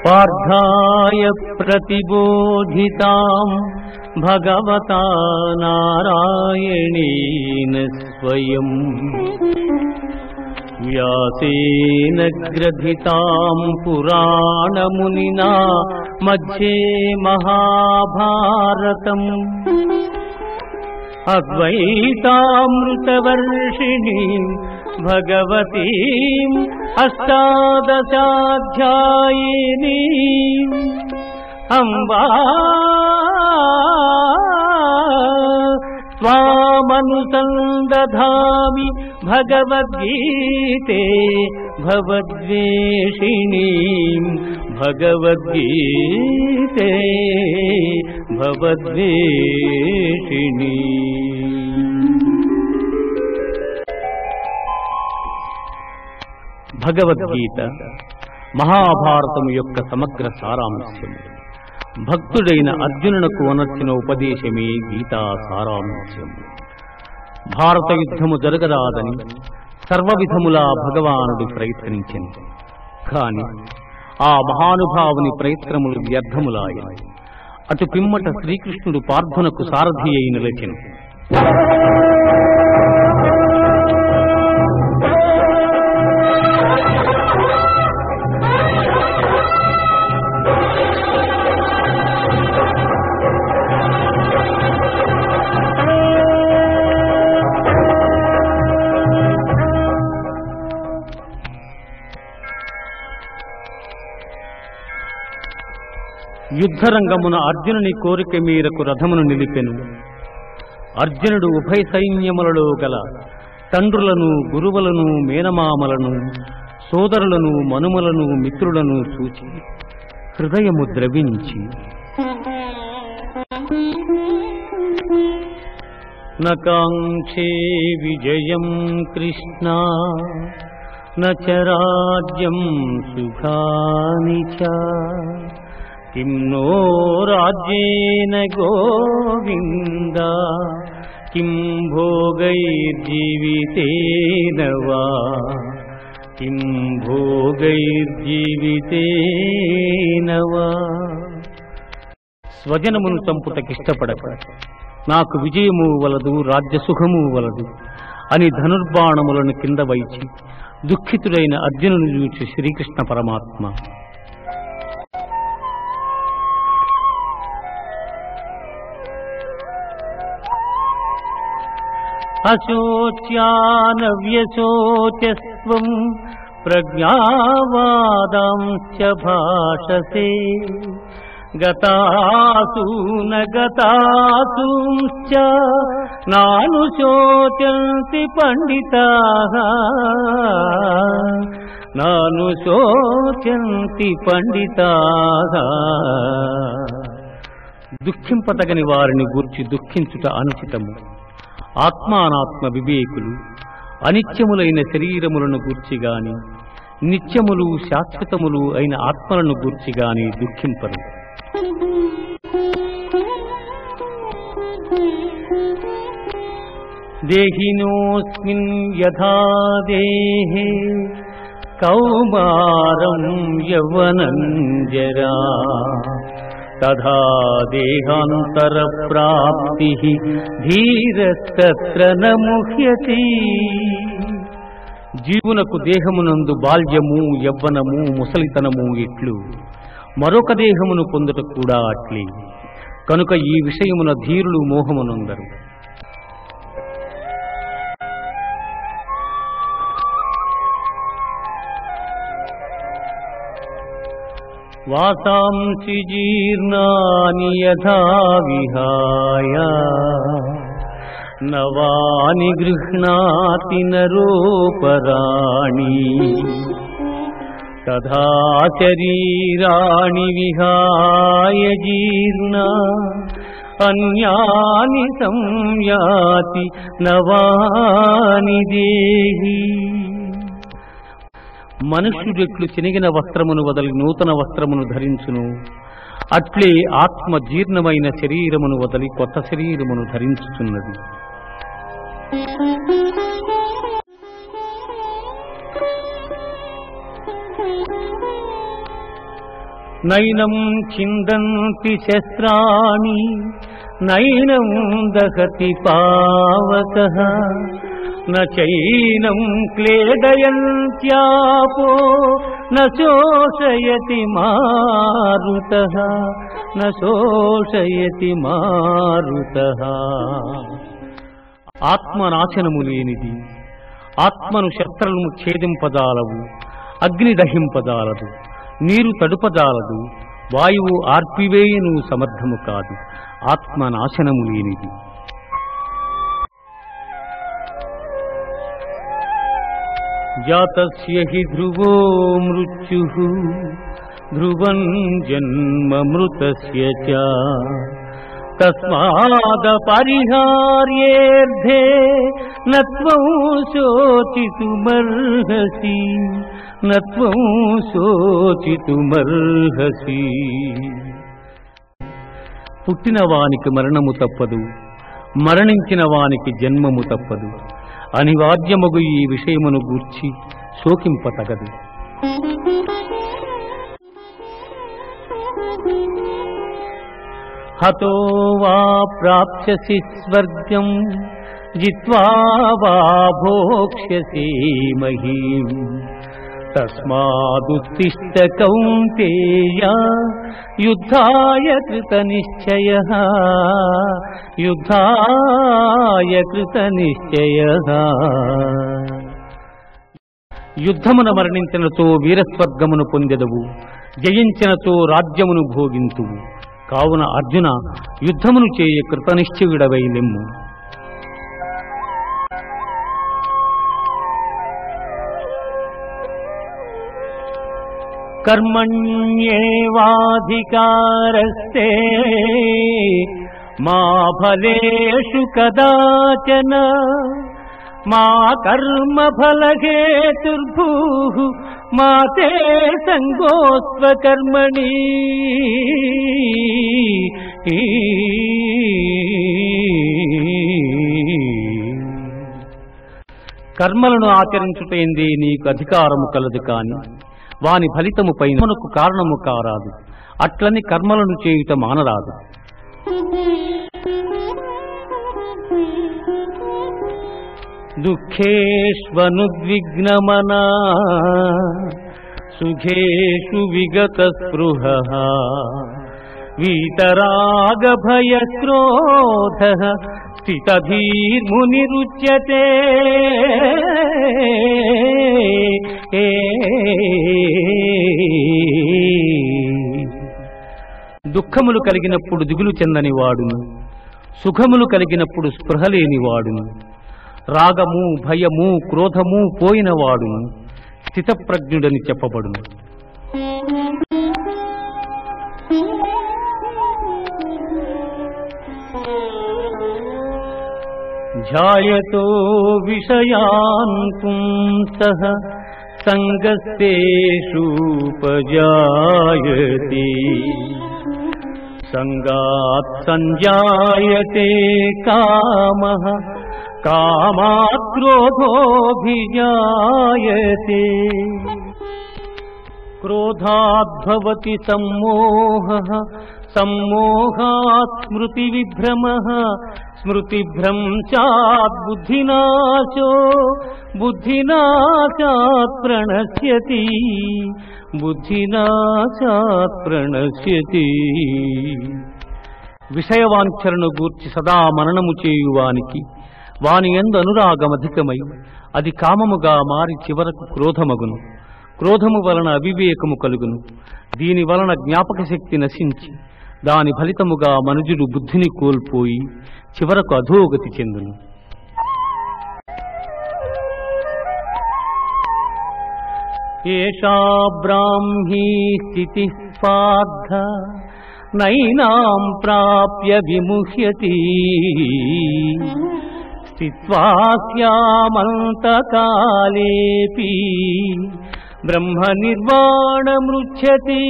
పార్థాయ ప్రతిబోధితాం భగవతా నారాయణేన స్వయం వ్యాసేన గ్రథితాం పురాణమునినా మధ్యే మహాభారతం అద్వైతామృతవర్షిణీం భగవతీం అష్టాదశాధ్యాయినీం అంబా త్వామనుసందధామి భగవద్గీతే భవద్వేషిణీం భగవద్గీతే భవద్వేషిణీం. భగవద్గీత మహాభారతము యొక్క సమగ్ర సారాంశము. భక్తుడైన అర్జునునకు అనర్చిన ఉపదేశమే గీతా సారాంశము. భారత యుద్ధము జరగరాదని సర్వవిధములా భగవానుడు ప్రయత్నించెను. కాని ఆ మహానుభావుని ప్రయత్నములు వ్యర్థములాయను. అటు పిమ్మట శ్రీకృష్ణుడు పార్థునకు సారథి అయి నిలిచెను. యుద్ధరంగమున అర్జునుని కోరిక మేరకు రథమును నిలిపెను. అర్జునుడు ఉభయ సైన్యములలో గల తండ్రులను, గురువులను, మేనమామలను, సోదరులను, మనుమలను, మిత్రులను చూచి హృదయము ద్రవించి నకాంక్షే విజయం కృష్ణ నచ రాజ్యం సుఖాని చ కిం నో రాజ్యేన గోవింద కిం భోగైర్జీవితేన వా కిం భోగైర్జీవితేన వా. స్వజనమును చంపుటకిష్టపడక నాకు విజయము వలదు, రాజ్యసుఖము వలదు అని ధనుర్బాణములను కింద వైచి దుఃఖితుడైన అర్జునుని చూచి శ్రీకృష్ణ పరమాత్మ అశోచ్యానవ్యశోచస్వం ప్రజ్ఞావాదాంశ్చ భాషసే గతాసూన గతాసూంశ్చ నానుశోచంతి పండితాః నానుశోచంతి పండితాః. దుఃఖింపతగని వారిని గూర్చి దుఃఖించుట అనుచితము. ఆత్మానాత్మ వివేకులు అనిత్యములైన శరీరములను గూర్చిగాని నిత్యములు శాశ్వతములు అయిన ఆత్మలను గూర్చిగాని దుఃఖింపరు. దేహినోస్మిన్ యథా దేహే కౌమారం యవ్వనం జరా తథా దేహాంతర ప్రాప్తి ధీరస్తత్ర న ముహ్యతి. జీవునకు దేహమునందు బాల్యము, యవ్వనము, ముసలితనము ఇట్లు మరొక దేహమును పొందుట కూడా అట్లే. కనుక ఈ విషయమున ధీరులు మోహమునందరు. వాసాంసి జీర్ణాని యథా విహాయ నవాని గృహ్ణాతి నరోపరాణి తథా శరీరాణి విహాయ జీర్ణ అన్యాని సంయాతి నవాని దేహి. మనుష్యుడెట్లు చినిగిన వస్త్రమును వదలి నూతన వస్త్రమును ధరించును, అట్లే ఆత్మ జీర్ణమైన శరీరమును వదలి కొత్త శరీరమును ధరించుచున్నది. నైనం చిందంతి శస్త్రాణి నైనం దహతి పావకః నైనం క్లేదయంత్యాపో నశోషయతి మారుతః నశోషయతి మారుతః. ఆత్మనాశనము లేనిది, ఆత్మను శస్త్రము ఛేదింపజాలవు, అగ్ని దహింపజాలదు, నీరు తడుపజాలదు, వాయువు ఆర్పివేయను సమర్థము కాదు. ఆత్మనాశనము లేనిది. జాతస్య హి ధ్రువో మృత్యుః ధ్రువం జన్మ మృతస్య చ తస్మాదపరిహార్యేర్థే నత్వం శోచితుమర్హసి నత్వం శోచితుమర్హసి. పుట్టిన వానికి మరణము తప్పదు, మరణించిన వానికి జన్మము తప్పదు. అనివార్యమగు ఈ విషయమును గూర్చి శోకింపతగదు. హతో వా ప్రాప్స్యసి స్వర్గం జిత్వా వా భోక్ష్యసి మహీం తస్మాదుత్తిష్ఠ కౌంతేయ యుద్ధాయ కృతనిశ్చయః యుద్ధాయ కృతనిశ్చయః. యుద్ధమున మరణించినతో వీరస్వర్గమును పొందెదవు, జయించినతో రాజ్యమును భోగింతువు. కావున అర్జున, యుద్ధమును చేయ కృతనిశ్చయుడవై నిమ్ము. కర్మణ్యేవాధికారస్తే మా ఫలేషు కదాచన మా కర్మ ఫలహేతుర్భూః మా తే సంగోస్త్వ కర్మణి. కర్మలను ఆచరించుటేందే నీకు అధికారము కలదు, కాని వాని ఫలితముపై మనకు కారణము కారాదు. అట్లని కర్మలను చేయుట మానరాదు. దుఃఖేష్వనుద్విగ్నమనా సుఖేషు విగత స్పృహః వీతరాగభయక్రోధః స్థితధీర్మునిరుచ్యతే. దుఃఖములు కలిగినప్పుడు దిగులు చెందని వాడును, సుఖములు కలిగినప్పుడు స్పృహలేని వాడును, రాగము భయము క్రోధము పోయిన వాడును స్థితప్రజ్ఞుడని చెప్పబడును. ధ్యాయతో విషయాన్ పుంసః సంగస్తేషూపజాయతే సంగాత్ సంజాయతే కామః కామాత్ క్రోధోభిజాయతే. క్రోధాద్భవతి సమ్మోహః సమ్మోహాత్ స్మృతివిభ్రమః స్మృతిభ్రంశాత్ బుద్ధినాశో బుద్ధినాశాత్ ప్రణశ్యతి బుద్ధినాశాత్ ప్రణశ్యతి. విషయవాంఛలను గూర్చి సదా మననము చేయువానికి వాని యందు అనురాగమధికమై అది కామముగా మారి చివరకు క్రోధమగును. క్రోధము వలన అవివేకము కలుగును. దీని వలన జ్ఞాపక శక్తి నశించి దాని ఫలితముగా మనుజుడు బుద్ధిని కోల్పోయి చివరకు అధోగతి చెందును. ఏషా బ్రాహ్మీ స్థితిః పార్థ నైనాం ప్రాప్య విముహ్యతి స్థిత్వాస్యామంతకాలేపి బ్రహ్మ నిర్వాణమృచ్ఛతి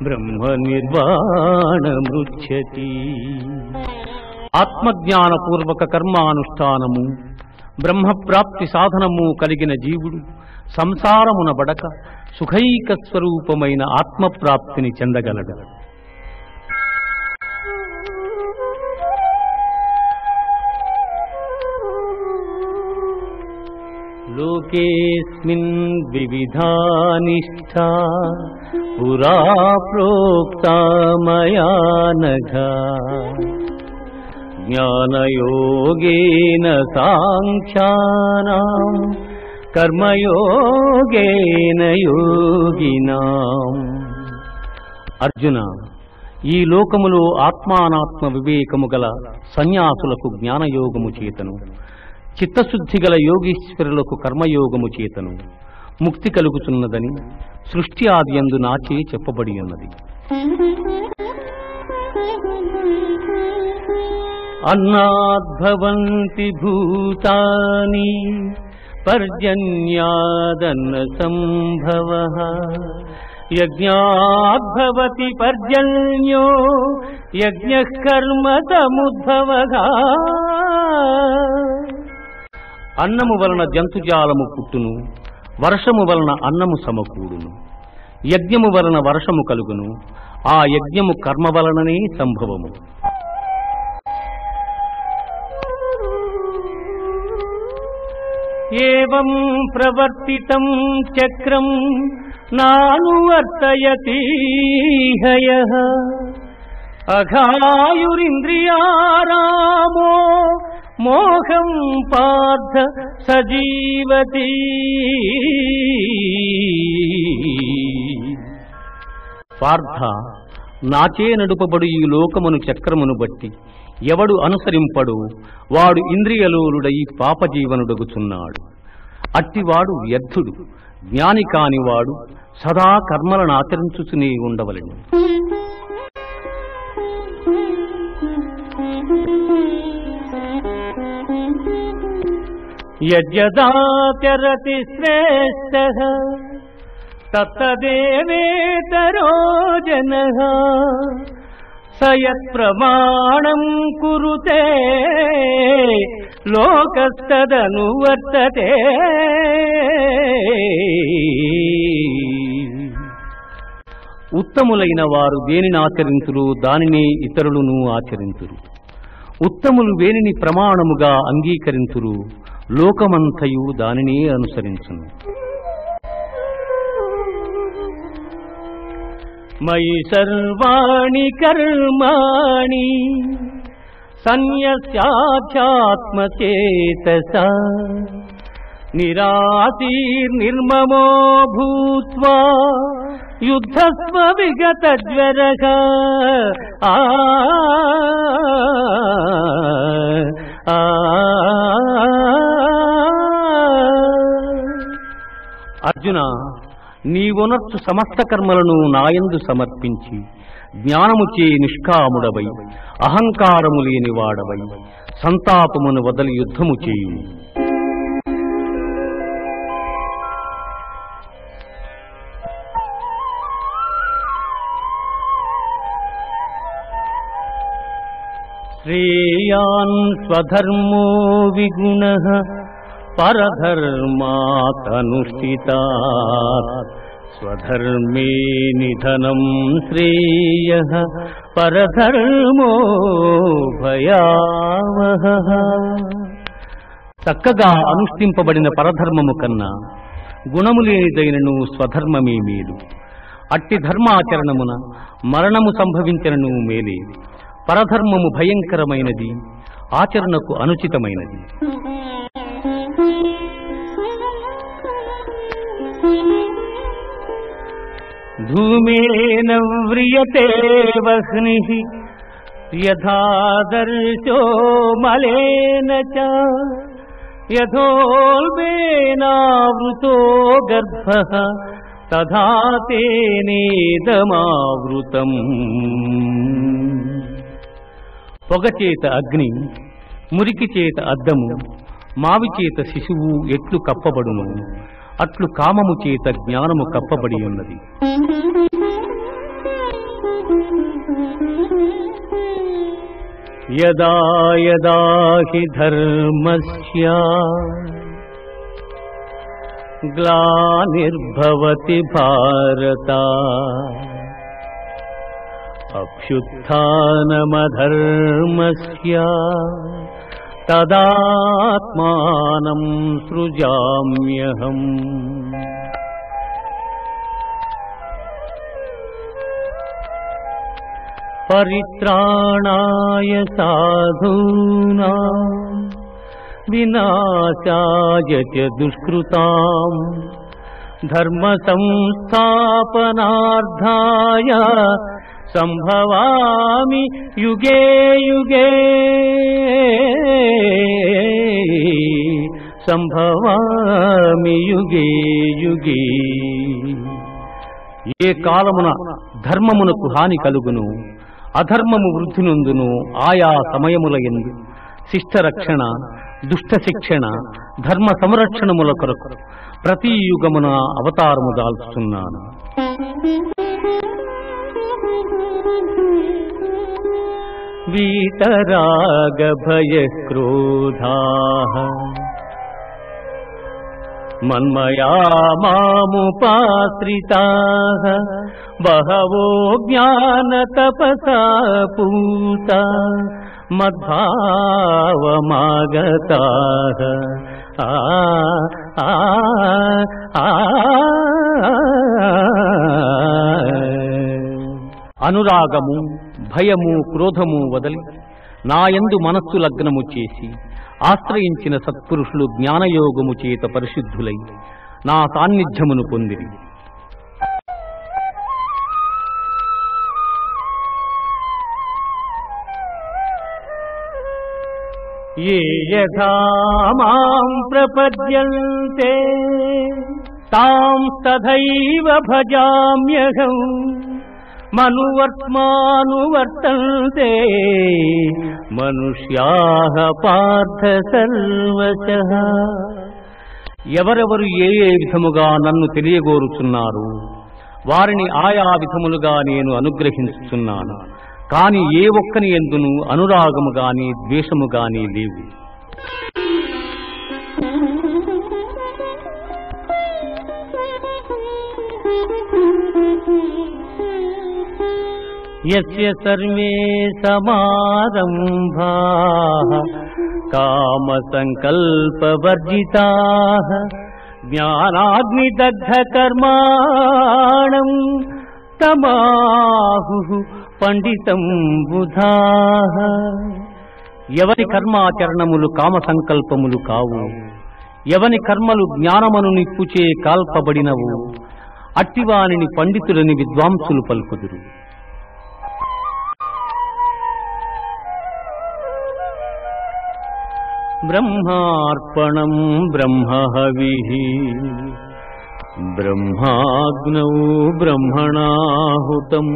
బ్రహ్మ నిర్వాణమృచ్ఛతి. ఆత్మజ్ఞానపూర్వక కర్మానుష్ఠానము బ్రహ్మప్రాప్తి సాధనము కలిగిన జీవుడు సంసారమున బడక సుఖైక స్వరూపమైన ఆత్మప్రాప్తిని చెందగలడు. లోకేస్మిన్ వివిధా నిష్ఠా పురా ప్రోక్తా మయా నఘ జ్ఞానయోగేన సాంఖ్యానాం కర్మయోగేన యోగినాం. అర్జున, ఈ లోకములో ఆత్మానాత్మ వివేకము గల సన్యాసులకు జ్ఞానయోగము చేతను, చిత్తశుద్ధి గల యోగీశ్వరులకు కర్మయోగము చేతను ముక్తి కలుగుతున్నదని సృష్టి ఆదియందు నాచే చెప్పబడి ఉన్నది. అన్నాద్భవంతి భూతాని పర్జన్యాదన్న సంభవః యజ్ఞాద్భవతి పర్జన్యో యజ్ఞః కర్మ సముద్భవః. అన్నము వలన జంతుజాలము పుట్టును, వర్షము వలన అన్నము సమకూడును, యజ్ఞము వలన వర్షము కలుగును, ఆ యజ్ఞము కర్మ వలననే సంభవము. ఏవం ప్రవర్తితం చక్రం నానువర్తయతి హయః అఘాయురింద్రియారామో మోహం పార్థ సజీవతి. పార్థ, నాచే నడుపబడు ఈ లోకమును చక్రమును బట్టి ఎవడు అనుసరింపడు వాడు ఇంద్రియలోలుడై పాపజీవనుడగుచున్నాడు. అట్టివాడు వ్యర్థుడు. జ్ఞాని కానివాడు సదా కర్మలను ఆచరించుతూనే ఉండవలెను. యజ్ఞదాచరతి శ్రేష్ఠః తత్తదేవేతరో జనః సయత్ ప్రమాణం కురుతే లోకస్తదనువర్తతే. ఉత్తములైన వారు దేనిని ఆచరింతురు దానినే ఇతరులను ఆచరింతురు. ఉత్తములు వేనిని ప్రమాణముగా అంగీకరింతురు లోకమంతయు దానినే అనుసరించును. మయి సర్వాణి కర్మాణి సన్యస్యాధ్యాత్మచేతసా నిరాశీర్నిర్మమో భూత్వా యుద్ధస్వ విగతజ్వరః. అర్జున, నీవునర్చు సమస్త కర్మలను నాయందు సమర్పించి జ్ఞానముచే నిష్కాముడవై అహంకారము లేనివాడవై సంతాపమును వదలి యుద్ధము చేయు. శ్రేయాన్ స్వధర్మో విగుణః పరధర్మాతనుష్ఠితాత్ స్వధర్మే నిధనం శ్రేయః పరధర్మో భయావహః. చక్కగా అనుష్ఠింపబడిన పరధర్మము కన్నా గుణము లేనిదైనను స్వధర్మమే మేలు. అట్టి ధర్మాచరణమున మరణము సంభవించనను మేలే. పరధర్మము భయంకరమైనది, ఆచరణకు అనుచితమైనది. ధూమేన వ్రియతే వహ్నిః యథాదర్శో మలేన చ యథోల్బేనావృతో గర్భః తథా తేనేదమావృతం. పొగ చేత అగ్ని, మురికి చేత అద్దము, మావి చేత శిశువు ఎట్లు కప్పబడును, అట్లు కామము చేత జ్ఞానము కప్పబడి ఉన్నది. యదా యదా హి ధర్మస్య గ్లానిర్భవతి భారత అభ్యుత్థానమధర్మస్య తదాత్మానం సృజామ్యహం. పరిత్రాణాయ సాధూనాం వినాశాయ చ దుష్కృతాం ధర్మ సంస్థాపనార్థాయ సంభవామి యుగే యుగే. సంభవామి యుగే యుగే. ఏ కాలమున ధర్మమునకు హాని కలుగును, అధర్మము వృద్ధి నొందును, ఆయా సమయముల యందు శిష్ట రక్షణ, దుష్ట శిక్షణ, ధర్మ సంరక్షణముల కొరకు ప్రతి యుగమున అవతారము దాల్చుతున్నాను. వీతరాగ భయ క్రోధాః మన్మయా మాముపాశ్రితాః బహవో జ్ఞాన తపసా పూతా మద్భావమాగతాః. అనురాగము, భయము, క్రోధము వదలి నాయందు మనస్సు లగ్నము చేసి ఆశ్రయించిన సత్పురుషులు జ్ఞానయోగము చేత పరిశుద్ధులై నా సాన్నిధ్యమును పొందిరి. ఏ యథా మాం ప్రపద్యంతే తాం తథైవ భజామ్యహం మనువర్త్మానువర్తంతే మనుష్యాః పార్థ సర్వశః. ఎవరెవరు ఏ ఏ విధముగా నన్ను తెలియగోరుచున్నారు వారిని ఆయా విధములుగా నేను అనుగ్రహించుచున్నాను. కాని ఏ ఒక్కని యందును అనురాగము గాని ద్వేషము గాని లేవు. యస్య సర్వే సమారంభాః కామ సంకల్పవర్జితాః జ్ఞానాగ్నిదగ్ధ కర్మాణం తమాహుః పండితం బుధాః. ఎవరి కర్మాచరణములు కామ సంకల్పములు కావు, ఎవని కర్మలు జ్ఞానమను నిప్పుచే కాల్పబడినవు, అట్టివానిని పండితులని విద్వాంసులు పలుకుదురు. బ్రహ్మార్పణం బ్రహ్మహవిః బ్రహ్మాగ్నౌ బ్రహ్మణాహుతం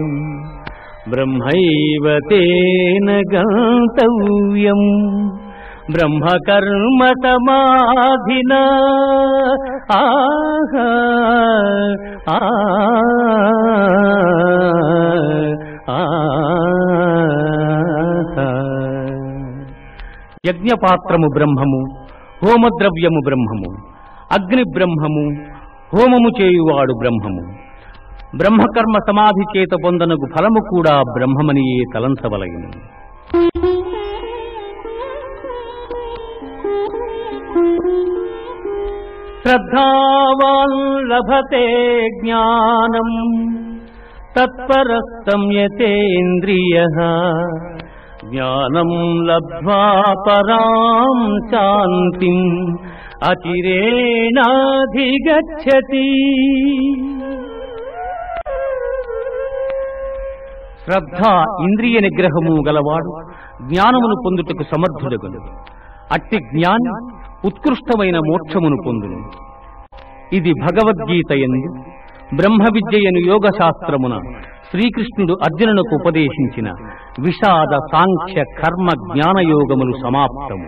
బ్రహ్మైవ తేన గంతవ్యం బ్రహ్మకర్మ సమాధినా. యజ్ఞపాత్రము బ్రహ్మము, హోమద్రవ్యము బ్రహ్మము, అగ్ని బ్రహ్మము, హోమము చేయువాడు బ్రహ్మము. బ్రహ్మకర్మ సమాధి చేత పొందనగు ఫలము కూడా బ్రహ్మమనియే తలంచవలయును. శ్రద్ధావాన్ లభతే జ్ఞానం తత్పరః సంయతేంద్రియః జ్ఞానం లబ్ధ్వా పరాం శాంతిం అచిరేణాధిగచ్చతి. శ్రద్ధ ఇంద్రియ నిగ్రహము గలవాడు జ్ఞానమును పొందుటకు సమర్థుడగును. అట్టి జ్ఞాని ఉత్కృష్టమైన మోక్షమును పొందును. ఇది భగవద్గీత యందు బ్రహ్మ విద్యయను యోగ శాస్త్రమున శ్రీకృష్ణుడు అర్జునునకు ఉపదేశించిన విషాద సాంఖ్య కర్మ జ్ఞానయోగములు సమాప్తము.